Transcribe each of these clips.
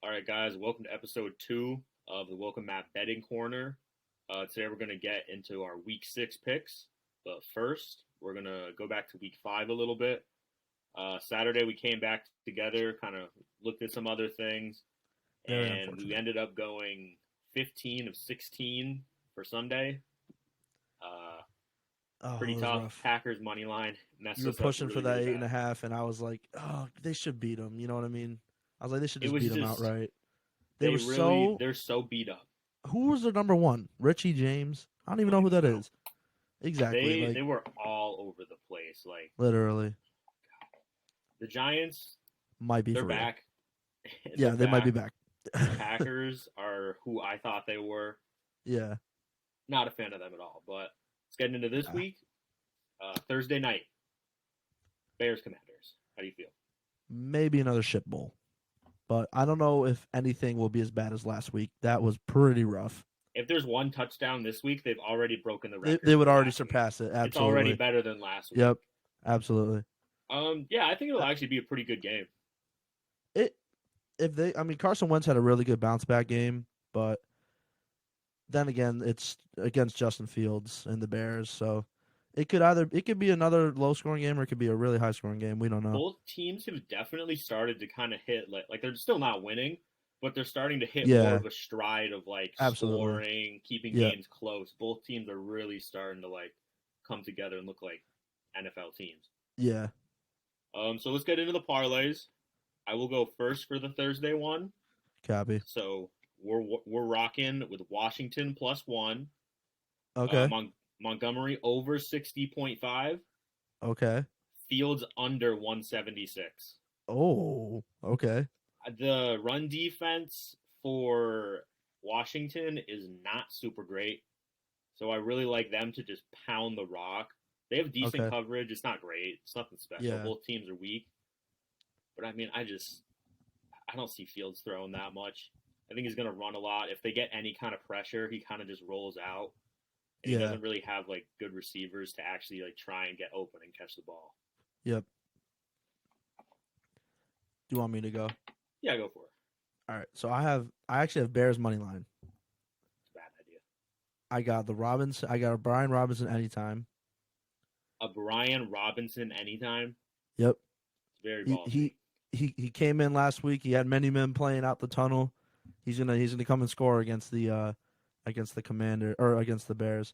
All right, guys, welcome to episode 2 of the Welcome Mat Betting Corner. Today we're going to get into our week 6 picks, but first we're going to go back to week 5 a little bit. Saturday we came back together, kind of looked at some other things, Very and we unfortunate. ended up going 15 of 16 for Sunday. Uh, Oh, Pretty it was tough. rough. Packers money line messed You were us up pushing for really, that really eight and bad. a half, and I was like, oh, they should beat them. You know what I mean? I was like, they should It just was beat them just outright. They they were really so. they're so beat up. Who was their number one? Richie James? I don't even Don't know who even that know. is. Exactly. They Like, they were all over the place. Like literally. the Giants, Might be they're for real. back. They're Yeah, they might be back. back. The Packers are who I thought they were. Yeah. Not a fan of them at all. But let's get into this Nah. week. Thursday night, Bears Commanders. How do you feel? Maybe another shit bowl. But I don't know if anything will be as bad as last week. That was pretty rough. If there's one touchdown this week, they've already broken the They, record they would for already last week. surpass it. It's already Absolutely. better than last week. Yep. Absolutely. Yeah, I think it'll actually be a pretty good game. It if they I mean Carson Wentz had a really good bounce back game, but then again it's against Justin Fields and the Bears, so it could be another low scoring game or it could be a really high scoring game. We don't know. Both teams have definitely started to kind of hit like they're still not winning, but they're starting to hit more Yeah, of a stride of like absolutely. scoring, keeping Yeah. games close. Both teams are really starting to like come together and look like NFL teams. Yeah. So let's get into the parlays. I will go first for the Thursday one. Copy. So we're rocking with Washington +1, Okay. Montgomery over 60.5, Okay. Fields under 176. Oh, okay. The run defense for Washington is not super great, so I really like them to just pound the rock. They have decent Okay. coverage. It's not great. It's nothing special. Yeah. Both teams are weak, but I mean, I don't see Fields throwing that much. I think he's going to run a lot. If they get any kind of pressure, he kind of just rolls out, and he Yeah. doesn't really have like good receivers to actually like try and get open and catch the ball. Yep. Do you want me to go? Yeah, go for it. All right. So I actually have Bears money line. It's a bad idea. I got a Brian Robinson anytime. A Brian Robinson anytime. Yep. It's very He ballsy. he came in last week. He had many men playing out the tunnel. He's gonna come and score against the Commander or against the Bears.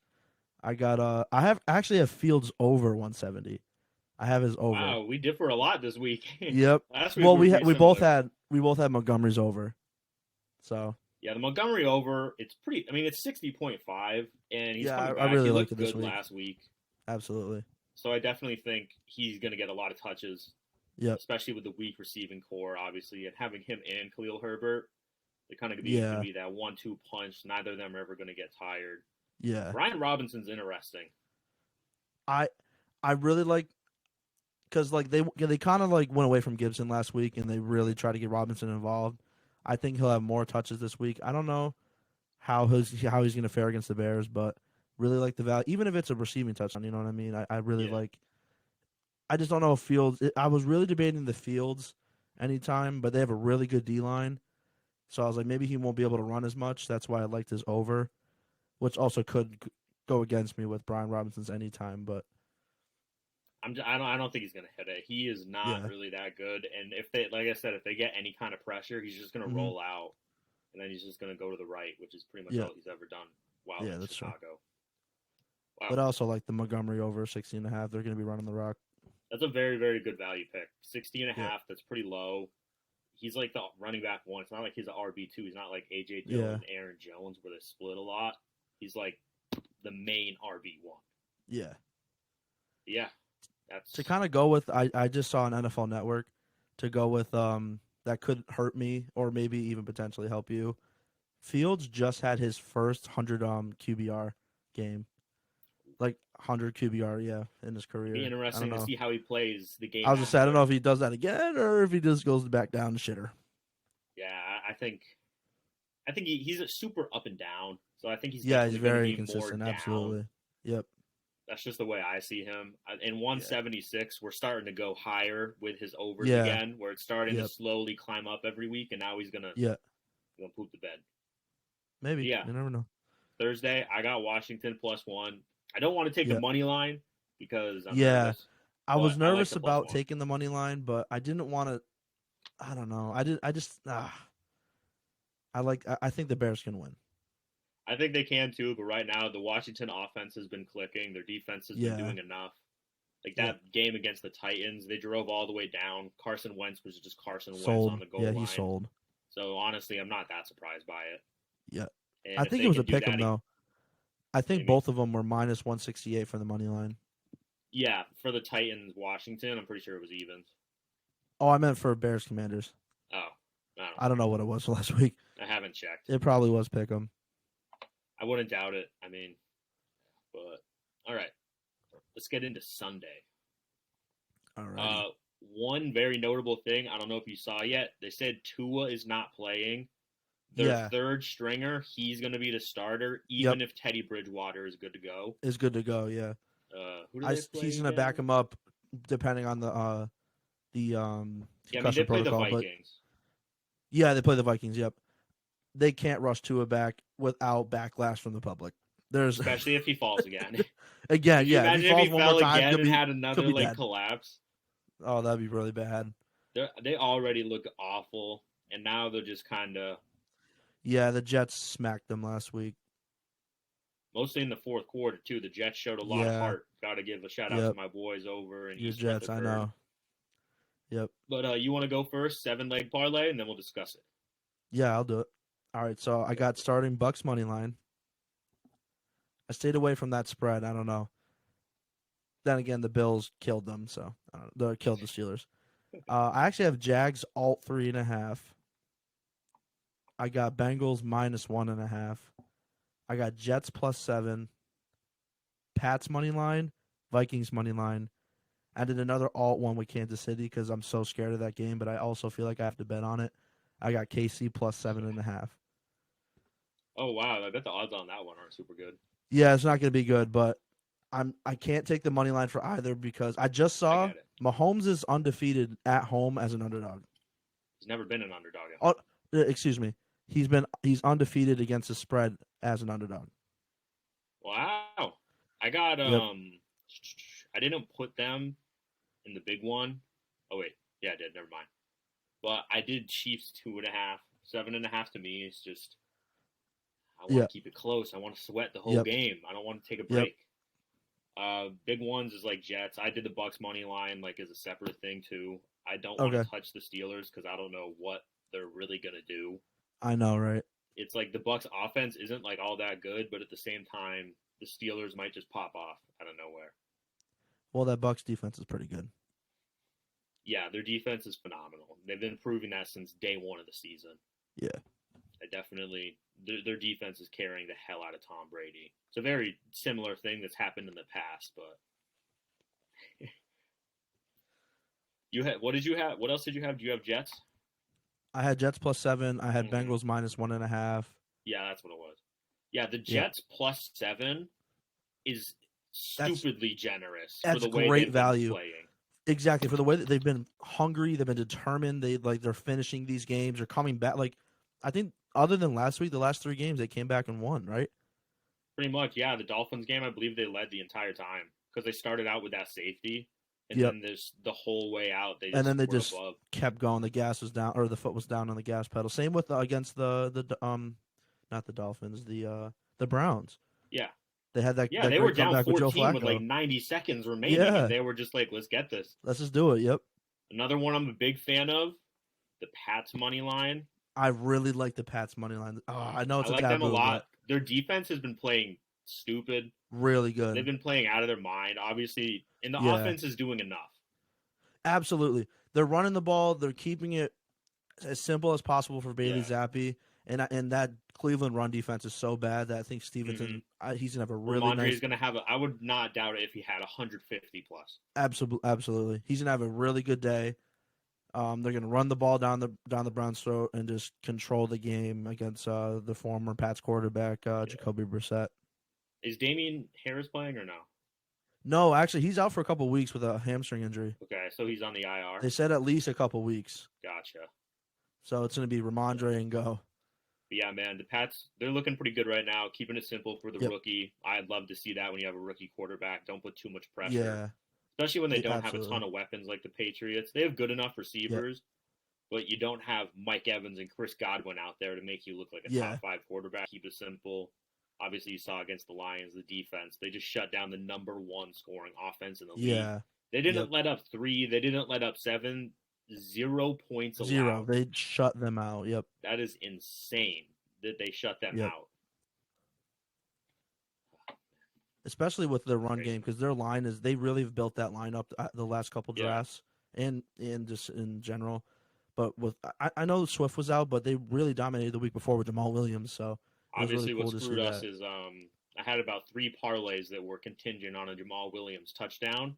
I actually have Fields over 170. I have his over. Wow, we differ a lot this week. Yep. Last week Well, we were pretty we similar. both had Montgomery's over. So Yeah, the Montgomery over, it's pretty. I mean, it's 60.5, and he's yeah, coming I back. He really liked looked it this good week. last week, Absolutely. so I definitely think he's going to get a lot of touches, Yep. especially with the weak receiving core, obviously, and having him and Khalil Herbert. They're kind of going to Yeah. be that 1-2 punch. Neither of them are ever going to get tired. Yeah. Brian Robinson's interesting. I I really like because like they kind of like went away from Gibson last week and they really tried to get Robinson involved. I think he'll have more touches this week. I don't know how he's going to fare against the Bears, but really like the value. Even if it's a receiving touchdown, you know what I mean. I really Yeah, like. I just don't know if Fields. I was really debating the Fields anytime, but they have a really good D line, so I was like maybe he won't be able to run as much. That's why I liked his over, which also could go against me with Brian Robinson's anytime, but. I don't think he's going to hit it. He is not Yeah. really that good. And if they, like I said, if they get any kind of pressure, he's just going to Hmm. roll out, and then he's just going to go to the right, which is pretty much Yeah. all he's ever done while Yeah, in that's true. Chicago. Wow, But I also like the Montgomery over 60.5. They're going to be running the rock. that's a very, very good value pick. 60 and a Yeah. half, that's pretty low. He's like the running back one. It's not like he's an RB2. He's not like A.J. Dillon Yeah. and Aaron Jones where they split a lot. He's like the main RB1. Yeah. Yeah, that's To kind of go with, I just saw on NFL Network to go with that could hurt me or maybe even potentially help you. Fields just had his first 100 QBR game. Like 100 QBR, yeah, in his career. be I don't interesting to know. see how he plays the game I was just saying, I don't know after. if he does that again or if he just goes back down to shitter. Yeah, I think he's a super up and down. So I think he's Yeah, he's definitely going to very be more inconsistent. down. Absolutely. Yep. That's just the way I see him. In 176, we're starting to go higher with his overs Yeah. again, where it's starting to Yep. slowly climb up every week, and now he's gonna Yeah. poop the bed. Maybe. Yeah, You never know. Thursday I got Washington +1. I don't want to take the Yeah. money line because I'm Yeah. nervous. I was but I like nervous the about +1. taking the money line, but I didn't want to. I don't know. I think the Bears can win. I think they can too, but right now the Washington offense has been clicking. Their defense has been doing enough. Like that game against the Titans, they drove all the way down. Carson Wentz was just Carson Wentz on the goal line. Yeah, he sold. So honestly, I'm not that surprised by it. Yeah. And I think it was a pick 'em though. I think maybe. both of them were -168 for the money line. Yeah, for the Titans, Washington, I'm pretty sure it was evens. Oh, I meant for Bears Commanders. Oh, I don't know what it was last week. I haven't checked. It probably was pick 'em. I wouldn't doubt it. I mean, but all right, let's get into Sunday. All right. One very notable thing, I don't know if you saw yet, they said Tua is not playing. Their third stringer, he's going to be the starter, even if Teddy Bridgewater is good to go. Is good to go, yeah. Who do they play he's going to back him up depending on the they play the Vikings. Yeah, they play the Vikings, yep. They can't rush Tua back without backlash from the public. Especially if he falls again. Again, yeah. If he falls one more time, and had another collapse. Oh, that'd be really bad. They already look awful, and now they're just kind of. Yeah, the Jets smacked them last week. Mostly in the fourth quarter too. The Jets showed a lot of heart. Got to give a shout out to my boys over in East Jets. I know. Yep. But you want to go first? 7-leg parlay, and then we'll discuss it. Yeah, I'll do it. All right, so I got starting Bucks money line. I stayed away from that spread. I don't know. Then again, the Bills killed them, so they killed the Steelers. I actually have Jags alt 3.5. I got Bengals -1.5. I got Jets +7. Pats money line, Vikings money line. I did another alt one with Kansas City because I'm so scared of that game, but I also feel like I have to bet on it. I got KC +7.5. Oh wow, I bet the odds on that one aren't super good. Yeah, it's not going to be good, but I can't take the money line for either because I just saw Mahomes is undefeated at home as an underdog. He's never been an underdog. Excuse me. He's undefeated against the spread as an underdog. Wow. I got I didn't put them in the big one. Oh wait, yeah, I did. Never mind. But I did Chiefs 2.5, 7.5 to me. It's just I want to keep it close. I want to sweat the whole game. I don't want to take a break. Big ones is like Jets. I did the Bucks money line like as a separate thing too. I don't want to touch the Steelers because I don't know what they're really gonna do. I know, right? It's like the Bucks offense isn't like all that good, but at the same time, the Steelers might just pop off out of nowhere. Well, that Bucks defense is pretty good. Yeah, their defense is phenomenal. They've been proving that since day one of the season. Yeah. Their defense is carrying the hell out of Tom Brady. It's a very similar thing that's happened in the past, but what did you have? What else did you have? Do you have Jets? I had Jets +7. I had Bengals -1.5. Yeah, that's what it was. Yeah, the Jets +7 is stupidly generous for the way great they've value. been playing. Exactly, for the way that they've been hungry, they've been determined. They're finishing these games. They're coming back. Like I think, other than last week, the last 3 games they came back and won. Right? Pretty much, yeah. The Dolphins game, I believe they led the entire time because they started out with that safety, and then there's the whole way out. They just kept going. The gas was down, or the foot was down on the gas pedal. Same with against the not the Dolphins, the Browns. Yeah. They had that. Yeah, that they were down 14 with like 90 seconds remaining, and they were just like, "Let's get this. Let's just do it." Yep. Another one I'm a big fan of, the Pats money line. I really like the Pats money line. Oh, I know it's I like them a lot. Their defense has been playing stupid. Really good. They've been playing out of their mind. Obviously, and the offense is doing enough. Absolutely, they're running the ball. They're keeping it as simple as possible for Bailey Zappi, and that Cleveland run defense is so bad that I think Stevenson he's gonna have a really nice. Gonna have. I would not doubt it if he had 150 plus. Absolutely, he's gonna have a really good day. They're gonna run the ball down the Browns' throat and just control the game against the former Pats quarterback Jacoby Brissett. Is Damian Harris playing or no? No, actually, he's out for a couple weeks with a hamstring injury. Okay, so he's on the IR. They said at least a couple weeks. Gotcha. So it's going to be Ramondre and go. But yeah, man, the Pats, they're looking pretty good right now, keeping it simple for the Yep. rookie. I'd love to see that when you have a rookie quarterback. Don't put too much pressure. Yeah. Especially when they don't Absolutely. have a ton of weapons like the Patriots. They have good enough receivers, but you don't have Mike Evans and Chris Godwin out there to make you look like a top 5 quarterback. Keep it simple. Obviously, you saw against the Lions, the defense. They just shut down the number 1 scoring offense in the league. Yeah. They didn't let up 3. They didn't let up 7. 0 points allowed. 0. They shut them out. Yep. That is insane that they shut them out. Especially with their run game, because their line is, they really have built that line up the last couple drafts and just in general. But with, I know Swift was out, but they really dominated the week before with Jamal Williams. So obviously, really cool what screwed us is I had about 3 parlays that were contingent on a Jamal Williams touchdown.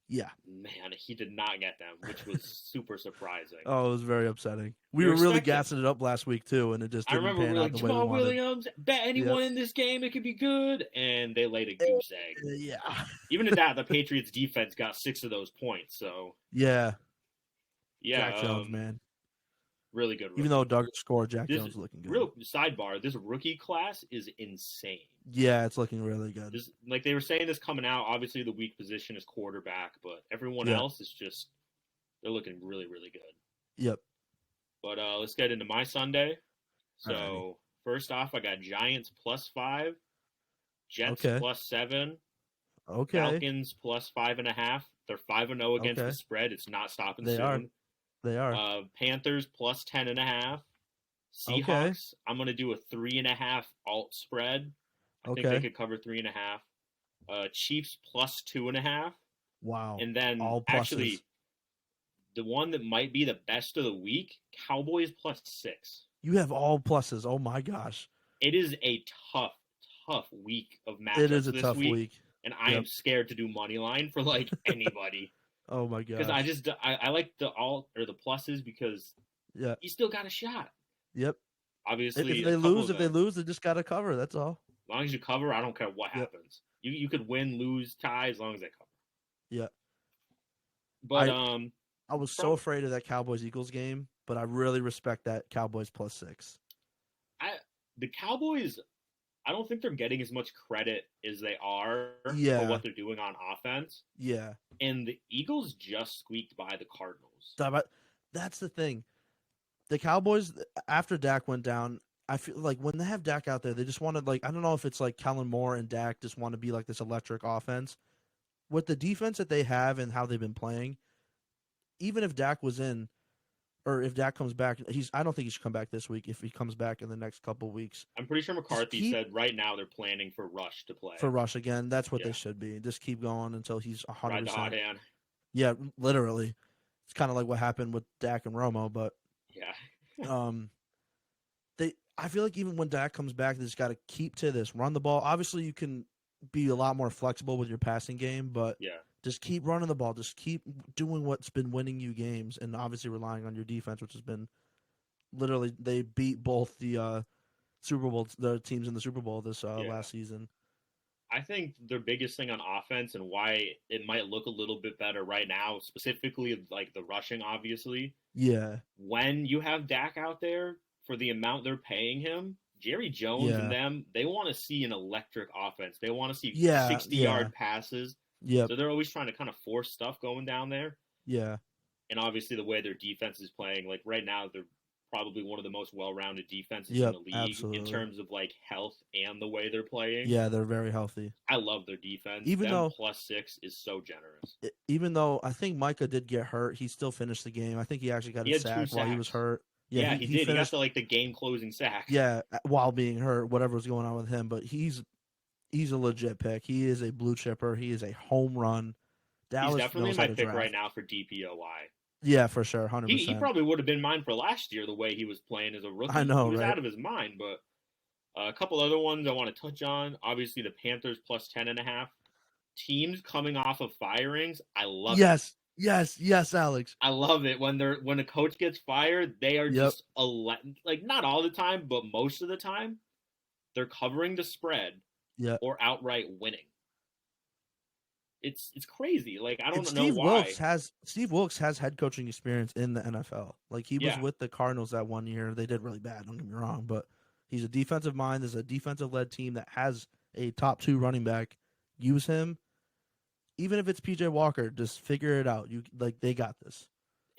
Yeah. Man, he did not get them, which was super surprising. Oh, it was very upsetting. We were really gassing it up last week, too, and it just didn't pan out the way we wanted. Jamal Williams, bet anyone in this game, it could be good. And they laid a goose egg. Yeah. Even at that, the Patriots defense got 6 of those points. So yeah. Yeah. Jack Jones, man. Really good rookie. Even though Doug scored, Jack Jones is looking good. Real sidebar, this rookie class is insane. Yeah, it's looking really good. Like they were saying this coming out, obviously the weak position is quarterback, but everyone else is just, they're looking really, really good. Yep. But let's get into my Sunday. So first off, I got Giants +5, Jets +7, Falcons +5.5. They're 5-0 against the spread. It's not stopping soon. They are. Panthers +10.5. Seahawks, I'm going to do a 3.5 alt spread. I think they could cover 3.5. Chiefs +2.5. Wow. And then all actually, the one that might be the best of the week, Cowboys +6. You have all pluses. Oh my gosh. It is a tough week of matchups. It is a tough week. And I am scared to do money line for like anybody. Oh my god! Because I like the alt or the pluses because you still got a shot. Yep. Obviously, if they lose, they just got to cover. That's all. As long as you cover, I don't care what happens. You could win, lose, tie as long as they cover. Yeah. But I was so afraid of that Cowboys Eagles game, but I really respect that Cowboys +6. The Cowboys, I don't think they're getting as much credit as they are for what they're doing on offense. Yeah. And the Eagles just squeaked by the Cardinals. That's the thing. The Cowboys, after Dak went down, I feel like when they have Dak out there, they just want to, like, I don't know if it's like Kellen Moore and Dak just want to be like this electric offense. With the defense that they have and how they've been playing, even if Dak was in, or if Dak comes back, I don't think he should come back this week. If he comes back in the next couple of weeks, I'm pretty sure McCarthy said right now they're planning for Rush to play. For Rush again, that's what they should be. Just keep going until he's 100%. Ride the hot hand. Yeah, literally. It's kind of like what happened with Dak and Romo, but I feel like even when Dak comes back, they just got to keep to this, run the ball. Obviously, you can be a lot more flexible with your passing game, but just keep running the ball. Just keep doing what's been winning you games, and obviously relying on your defense, which has been literally they beat both the Super Bowl, the teams in the Super Bowl this last season. I think their biggest thing on offense and why it might look a little bit better right now, specifically like the rushing, obviously. Yeah. When you have Dak out there for the amount they're paying him, Jerry Jones and them, they want to see an electric offense. They want to see 60-yard passes. Yeah. So they're always trying to kind of force stuff going down there. Yeah. And obviously the way their defense is playing, like right now, they're probably one of the most well-rounded defenses in the league in terms of like health and the way they're playing. Yeah, they're very healthy. I love their defense. Even though +6 is so generous. Even though I think Micah did get hurt, he still finished the game. I think he actually got a sack while he was hurt. Yeah, he did. Finished, he got the game-closing sack. Yeah, while being hurt, whatever was going on with him. But he's a legit pick. He is a blue chipper. He is a home run. Dallas he's definitely my pick right now for DPOY. Yeah, for sure, 100%. He probably would have been mine for last year the way he was playing as a rookie. I know, he was out of his mind. But a couple other ones I want to touch on. Obviously, the Panthers +10.5. Teams coming off of firings, I love it. Yes, Alex. I love it when a coach gets fired. They are just like not all the time, but most of the time, they're covering the spread or outright winning. It's crazy. Like I And don't know why. Steve Wilkes has head coaching experience in the NFL. Like he was Yeah, with the Cardinals that one year. They did really bad, don't get me wrong, but he's a defensive mind. There's a defensive led team that has a top 2 running back. Use him. Even if it's PJ Walker, just figure it out. You like they got this.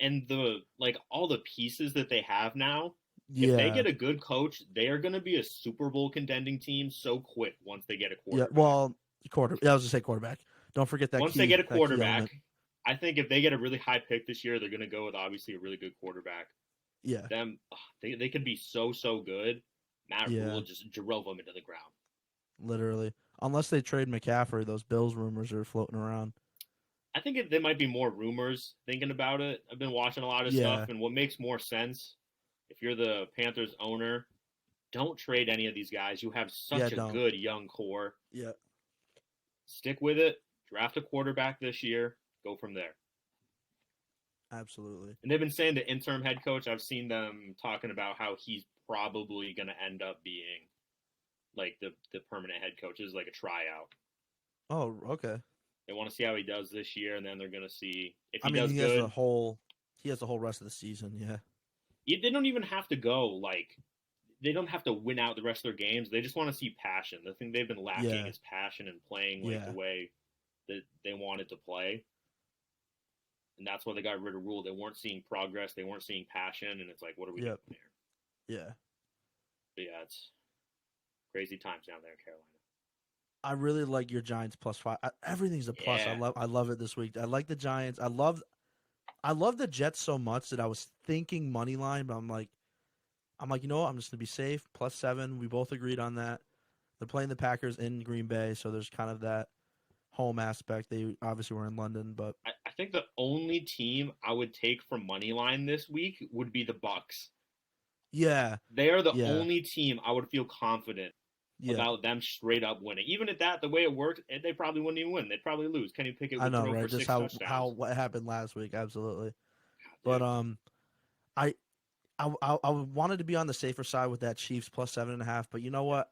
and the like all the pieces that they have now. If they Yeah. get a good coach, they are going to be a Super Bowl contending team so quick once they get a Yeah. quarterback. Well, I was gonna say quarterback. Don't forget Once they get a that key quarterback, element. I think if they get a really high pick this year, they're going to go with obviously a really good quarterback. Yeah. They could be so good. Matt Yeah. Rule just drove them into the ground. Literally. Unless they trade McCaffrey, those Bills rumors are floating around. I think there might be more rumors thinking about it. I've been watching a lot of Yeah. stuff, and what makes more sense if you're the Panthers owner, don't trade any of these guys. You have Yeah, such a don't. good young core. Yeah. Stick with it. Draft a quarterback this year. Go from there. Absolutely. And they've been saying the interim head coach, I've seen them talking about how he's probably going to end up being like the permanent head coach. This is like a tryout. Oh, okay. They want to see how he does this year, and then they're going to see if I he mean, does good. he has the whole rest of the season, yeah. They don't even have to go like they don't have to win out the rest of their games. They just want to see passion. The thing they've been lacking Yeah. is passion and playing like Yeah. the way that they wanted to play. And that's why they got rid of Rule. They weren't seeing progress. They weren't seeing passion, and it's like, what are we doing here? Yeah. But yeah, it's crazy times down there in Carolina. I really like your Giants +5. Everything's a plus. Yeah. I love it this week. I like the Giants. I love the Jets so much that I was thinking money line, but I'm like, you know what? I'm just gonna be safe. +7. We both agreed on that. They're playing the Packers in Green Bay, so there's kind of that home aspect. They obviously were in London, but I think the only team I would take from money line this week would be the Bucks. yeah, They are the yeah, only team I would feel confident yeah. about them straight up winning. Even at that, the way it worked, they probably wouldn't even win. They'd probably lose. Kenny Pickett I would know, throw right? for Just 6 touchdowns. what happened last week, absolutely. God, But I I wanted to be on the safer side with that Chiefs +7.5. But you know what?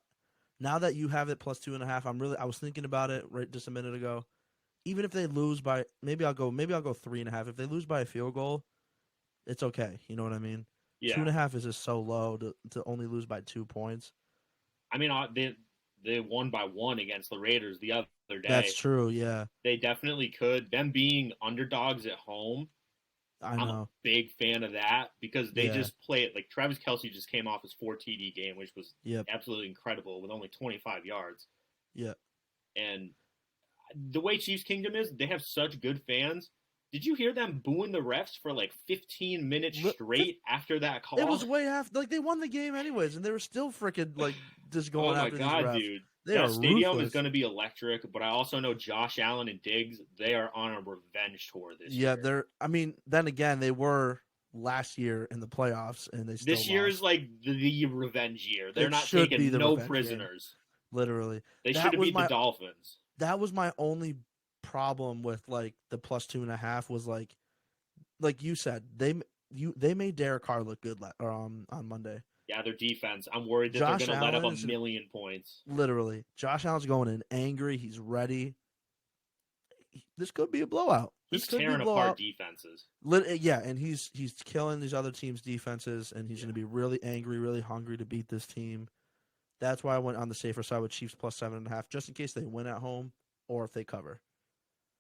Now that you have it +2.5, I was thinking about it right just a minute ago. Even if they lose by maybe I'll go 3.5. If they lose by a field goal, it's okay. You know what I mean? yeah. 2.5 is just so low to only lose by 2 points. I mean, they won by 1 against the Raiders the other day. That's true. Yeah, They definitely could. Them being underdogs at home, I I'm know. a big fan of that because they Yeah. just play it like Travis Kelce just came off his 4 TD game, which was Yep. absolutely incredible with only 25 yards. Yeah. And the way Chiefs Kingdom is, they have such good fans. Did you hear them booing the refs for like 15 minutes straight after that call? It was way after, like they won the game anyways, and they were still freaking like just going oh my after God, these refs. dude. They That are stadium ruthless. is going to be electric, but I also know Josh Allen and Diggs, they are on a revenge tour this year. Yeah, they're. I mean, then again, they were last year in the playoffs, and they still This year lost. is like the revenge year. They're It not should be taking the no revenge prisoners. game. Literally, They That should have was beat my- the Dolphins. that was my only problem with like the +2.5 was like you said, they made Derek Carr look good on Monday. Yeah, their defense. I'm worried that Josh they're going to let up Allen a is- million points. Literally, Josh Allen's going in angry. He's ready. This could be a blowout. He's This could be a tearing blowout. apart defenses. Yeah, and he's killing these other teams' defenses, and he's going to be really angry, really hungry to beat this team. That's why I went on the safer side with Chiefs +7.5, just in case they win at home or if they cover.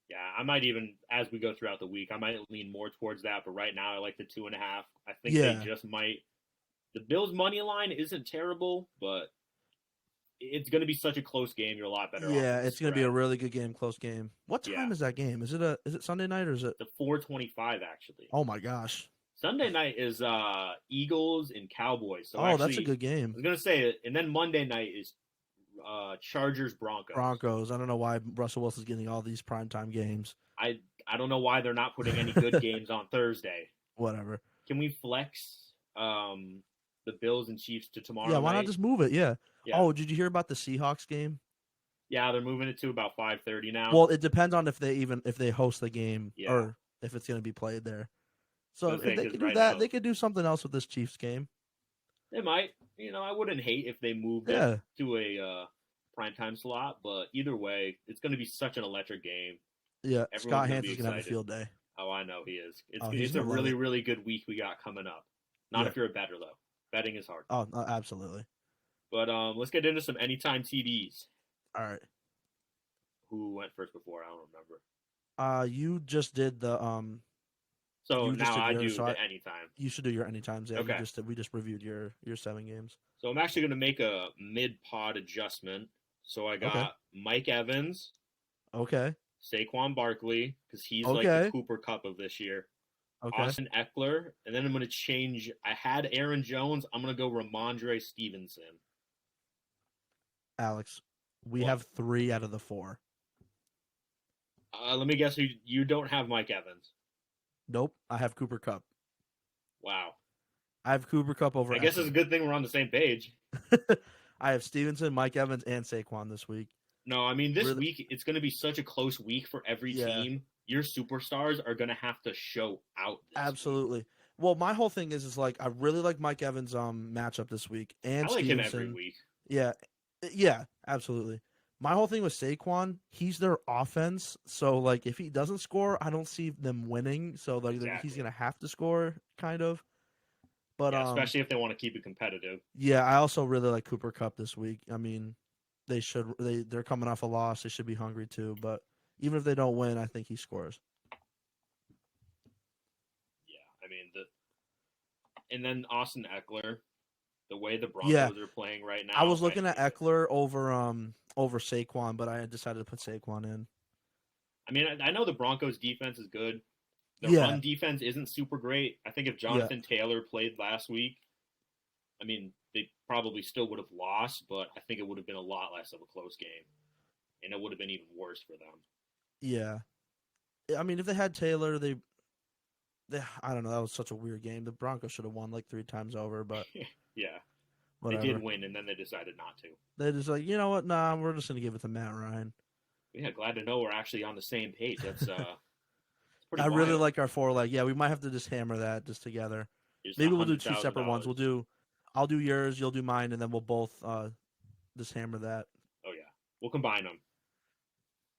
Yeah, I might even, as we go throughout the week, I might lean more towards that. But right now, I like the 2.5. I think Yeah. they just might. The Bills' money line isn't terrible, but it's going to be such a close game. You're a lot better off. Yeah, with the it's going to be a spread. really good game, close game. What time Yeah. is that game? Is it Sunday night or is it? The 4:25 actually. Oh my gosh! Sunday night is Eagles and Cowboys. So Oh, that's a actually, good game. I was gonna say it, and then Monday night is Chargers Broncos. Broncos. I don't know why Russell Wilson's getting all these primetime games. I don't know why they're not putting any good games on Thursday. Whatever. Can we flex the Bills and Chiefs to tomorrow? Yeah, why night? not just move it? Yeah. Yeah. Oh, did you hear about the Seahawks game? Yeah, they're moving it to about 5:30 now. Well, it depends on if they host the game Yeah. or if it's going to be played there. So if Okay, they 'cause could do right that, now- they could do something else with this Chiefs game. They might. I wouldn't hate if they moved Yeah. it to a primetime slot, but either way, it's going to be such an electric game. Yeah, Everyone's Scott gonna be Hanson's gonna have a excited. field day. Oh, I know he is. Oh, he's It's a gonna love really it. really good week we got coming up. Not Yeah. if you're a bettor though. Betting is hard. Oh, absolutely. But let's get into some anytime TDs. All right. Who went first before? I don't remember. You just did the So you just now did I yours, do so the anytime. you should do your anytimes. Yeah, Okay. we just reviewed your 7 games. So I'm actually gonna make a mid pod adjustment. So I Okay. got Mike Evans, Okay. Saquon Barkley, because he's like the Okay. Cooper Cup of this year. Okay. Austin Eckler, and then I'm gonna change. I had Aaron Jones. I'm gonna go Ramondre Stevenson. Alex, we What? have 3 out of the 4. Let me guess. You don't have Mike Evans. Nope. I have Cooper Cup. Wow. I have Cooper Cup over. I guess it's a good thing we're on the same page. I have Stevenson, Mike Evans, and Saquon this week. No, I mean this Really? week it's going to be such a close week for every Yeah. team. Your superstars are going to have to show out. This Absolutely. Week. Well, my whole thing is like I really like Mike Evans' matchup this week, and I like Stevenson. him every week. Yeah, absolutely. My whole thing with Saquon, he's their offense, so like if he doesn't score, I don't see them winning. So like Exactly. he's gonna have to score, kind of. But Yeah, especially if they want to keep it competitive. yeah, I also really like Cooper Cup this week. I mean, they're coming off a loss, they should be hungry too. But even if they don't win, I think he scores. Yeah, I mean and then Austin Eckler, the way the Broncos are playing right now. I was looking at Eckler over Saquon, but I decided to put Saquon in. I mean, I know the Broncos defense is good. The run defense isn't super great. I think if Jonathan Taylor played last week, I mean, they probably still would have lost, but I think it would have been a lot less of a close game. And it would have been even worse for them. Yeah. I mean, if they had Taylor, they I don't know, that was such a weird game. The Broncos should have won like 3 times over, but yeah. Whatever. They did win, and then they decided not to. They're just like, you know what? Nah, we're just going to give it to Matt Ryan. Yeah, glad to know we're actually on the same page. That's I really like our 4-leg. Yeah, we might have to just hammer that just together. Maybe we'll do 2 separate ones. I'll do yours, you'll do mine, and then we'll both just hammer that. Oh yeah, we'll combine them.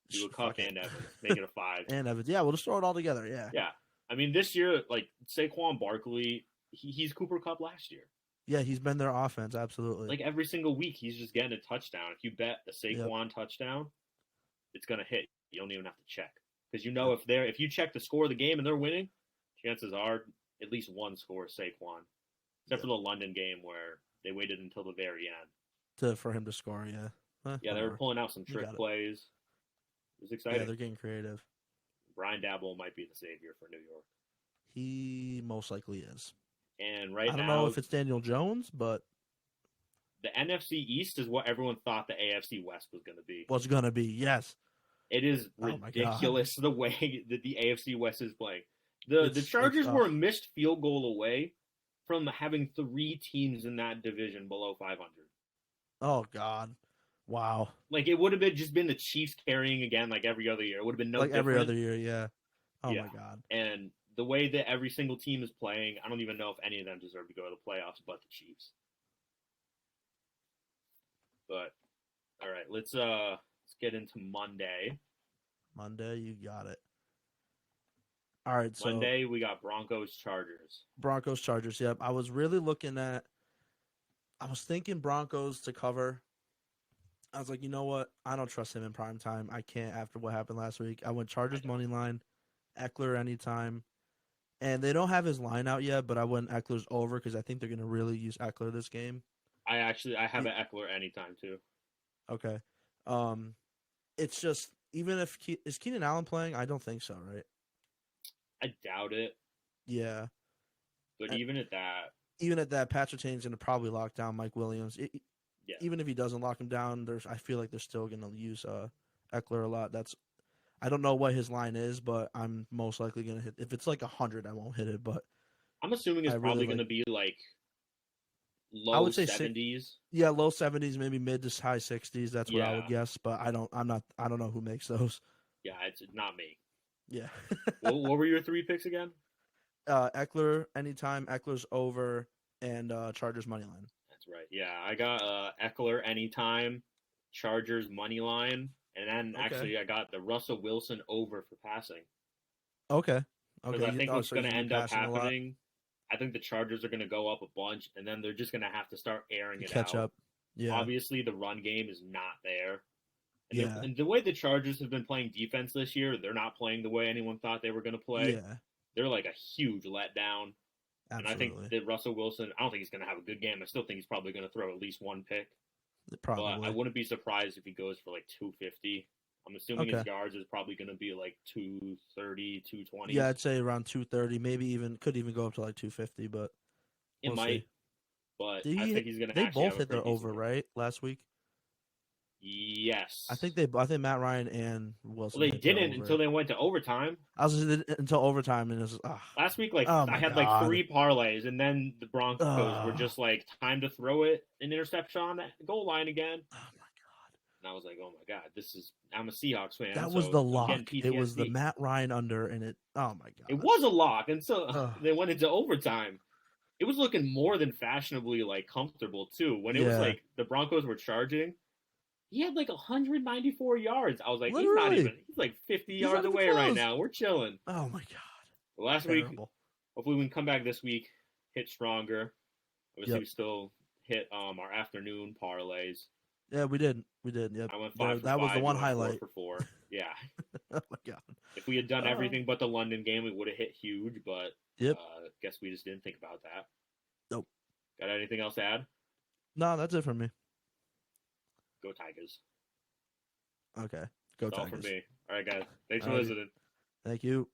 Do a Cup and Evans, make it a 5. And Evans, yeah, we'll just throw it all together. Yeah. Yeah, I mean this year, like Saquon Barkley, he's Cooper Cup last year. Yeah, he's been their offense, absolutely. Like every single week, he's just getting a touchdown. If you bet a Saquon touchdown, it's gonna hit. You don't even have to check because you know if you check the score of the game and they're winning, chances are at least one score is Saquon. Except for the London game where they waited until the very end for him to score. Yeah. Yeah, they were pulling out some trick plays. It was exciting. Yeah, they're getting creative. Brian Daboll might be the savior for New York. He most likely is. And right now, I don't know if it's Daniel Jones, but the NFC East is what everyone thought the AFC West was going to be. What's going to be? Yes. It is ridiculous the way that the AFC West is playing. The Chargers were a missed field goal away from having 3 teams in that division below 500. Oh God. Wow. Like it would have just been the Chiefs carrying again like every other year. It would have been no different. Every other year, yeah. Oh my God. And the way that every single team is playing, I don't even know if any of them deserve to go to the playoffs but the Chiefs. But all right, let's get into Monday. Monday, you got it. All right, so Monday we got Broncos-Chargers. Broncos-Chargers, yep. I was thinking Broncos to cover. I was like, you know what? I don't trust him in prime time. I can't after what happened last week. I went Chargers money line, Eckler anytime. And they don't have his line out yet, but I went Eckler's over because I think they're going to really use Eckler this game. I have an Eckler anytime too. Okay. It's just, even if is Keenan Allen playing? I don't think so, right? I doubt it. Yeah. But even at that, Patrick Surtain's going to probably lock down Mike Williams. Even if he doesn't lock him down, I feel like they're still going to use Eckler a lot. I don't know what his line is, but I'm most likely going to hit. If it's like 100, I won't hit it. But I'm assuming it's probably going to be like low 70s. Yeah, low 70s, maybe mid to high 60s. That's what I would guess. But I don't know who makes those. Yeah, it's not me. Yeah. What were your 3 picks again? Eckler anytime, Eckler's over, and Chargers money line. That's right. Yeah, I got Eckler anytime, Chargers money line, And then Okay. actually, I got the Russell Wilson over for passing. Okay. Because Okay. I think what's So going he's to gonna be end up passing a lot happening, I think the Chargers are going to go up a bunch, and then they're just going to have to start airing to it catch out. up. Yeah. Obviously, the run game is not there. Yeah. And the way the Chargers have been playing defense this year, they're not playing the way anyone thought they were going to play. Yeah. They're like a huge letdown. Absolutely. And I think that Russell Wilson, I don't think he's going to have a good game. I still think he's probably going to throw at least one pick. Probably. But I wouldn't be surprised if he goes for like 250. I'm assuming his yards is probably going to be like 230, 220. Yeah, I'd say around 230. Maybe could even go up to like 250, but it might. See. But I think he's going to. They both hit their over, right? Last week. Yes. I think Matt Ryan and Wilson. Well, they didn't until they went to overtime. I was until overtime, and it was last week. I had like 3 parlays, and then the Broncos were just like, time to throw it an interception on that goal line again. Oh my god! And I was like, oh my god, I'm a Seahawks fan. That was the lock. It was the Matt Ryan under, and it. Oh my god! It was a lock, and so they went into overtime. It was looking more than fashionably like comfortable too. When it was like the Broncos were charging. He had like 194 yards. I was like, he's like 50 yards away right now. We're chilling. Oh my god. Last week, hopefully we can come back this week, hit stronger. Obviously we still hit our afternoon parlays. Yeah, we did. Yep. I went 5 for 5. That was the one highlight. 4 for 4. Yeah. Oh my god. If we had done everything but the London game, we would have hit huge, but guess we just didn't think about that. Nope. Got anything else to add? No, that's it for me. Go Tigers. Okay. Go That's Tigers. all for me. All right, guys. Thanks for listening. Thank you.